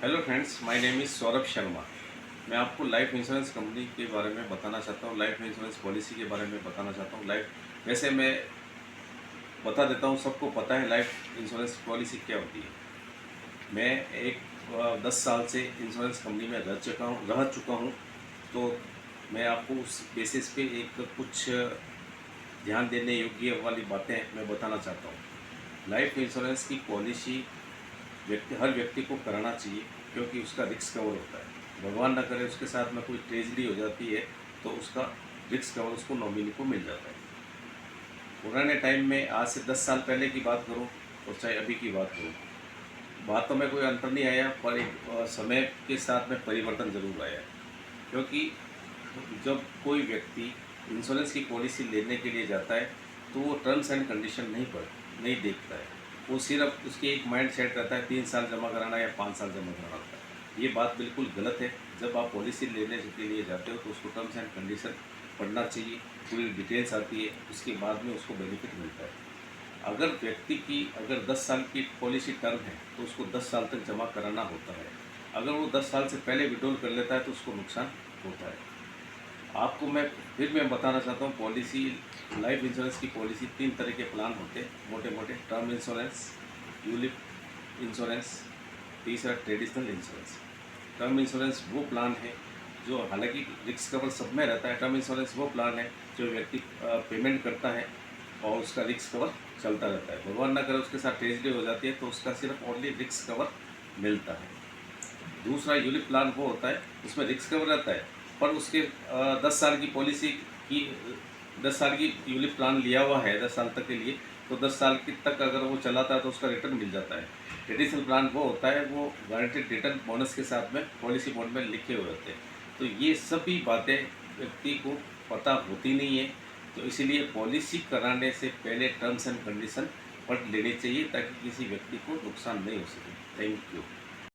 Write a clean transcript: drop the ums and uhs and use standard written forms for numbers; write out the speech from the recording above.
Hello friends, my name is Saurabh Sharma. मैं आपको life insurance company के बारे में बताना चाहता हूँ, लाइफ इंश्योरेंस पॉलिसी के बारे में बताना चाहता हूँ। वैसे मैं बता देता हूँ, सबको पता है लाइफ इंश्योरेंस पॉलिसी क्या होती है। मैं एक 10 साल से इंश्योरेंस कंपनी में रह चुका हूँ। तो मैं आपको उस बेसिस पे एक कुछ ध्यान देने योग्य वाली बातें मैं बताना चाहता हूँ। लाइफ इंश्योरेंस की पॉलिसी हर व्यक्ति को कराना चाहिए, क्योंकि उसका रिस्क कवर होता है। भगवान ना करे उसके साथ में कोई ट्रेजडी हो जाती है तो उसका रिस्क कवर उसको नॉमिनी को मिल जाता है। पुराने टाइम में, आज से 10 साल पहले की बात करूं और चाहे अभी की बात करूं, बातों में कोई अंतर नहीं आया, पर एक समय के साथ में परिवर्तन जरूर आया। क्योंकि जब कोई व्यक्ति इंश्योरेंस की पॉलिसी लेने के लिए जाता है तो वो टर्म्स एंड कंडीशन नहीं देखता है। वो सिर्फ उसके एक माइंड सेट रहता है 3 साल जमा कराना या 5 साल जमा कराना होता है। ये बात बिल्कुल गलत है। जब आप पॉलिसी लेने के लिए जाते हो तो उसको टर्म्स एंड कंडीशन पढ़ना चाहिए, पूरी डिटेल्स आती है, उसके बाद में उसको बेनिफिट मिलता है। अगर 10 साल की पॉलिसी टर्म है तो उसको 10 साल तक जमा कराना होता है। अगर वो 10 साल से पहले विड्रॉल कर लेता है तो उसको नुकसान होता है। आपको मैं बताना चाहता हूँ, लाइफ इंश्योरेंस की पॉलिसी 3 तरह के प्लान होते हैं मोटे मोटे। टर्म इंश्योरेंस, यूलिप इंश्योरेंस, तीसरा ट्रेडिशनल इंश्योरेंस। टर्म इंश्योरेंस वो प्लान है जो, हालांकि रिस्क कवर सब में रहता है। टर्म इंश्योरेंस वो प्लान है जो व्यक्ति पेमेंट करता है और उसका रिस्क कवर चलता रहता है। भगवान ना करे उसके साथ ट्रेजडी हो जाती है तो उसका सिर्फ ओनली रिस्क कवर मिलता है। दूसरा यूलिप प्लान वो होता है, उसमें रिस्क कवर रहता है, पर उसके 10 साल की पॉलिसी की 10 साल की यूलिप प्लान लिया हुआ है 10 साल तक के लिए, तो 10 साल की तक अगर वो चलाता है तो उसका रिटर्न मिल जाता है। ट्रेडिशनल प्लान वो होता है, वो गारंटेड रिटर्न बोनस के साथ में पॉलिसी बॉन्ड में लिखे हुए होते हैं। तो ये सभी बातें व्यक्ति को पता होती नहीं है, तो इसीलिए पॉलिसी कराने से पहले टर्म्स एंड कंडीशन पढ़ लेनी चाहिए ताकि किसी व्यक्ति को नुकसान नहीं हो सके। Thank you.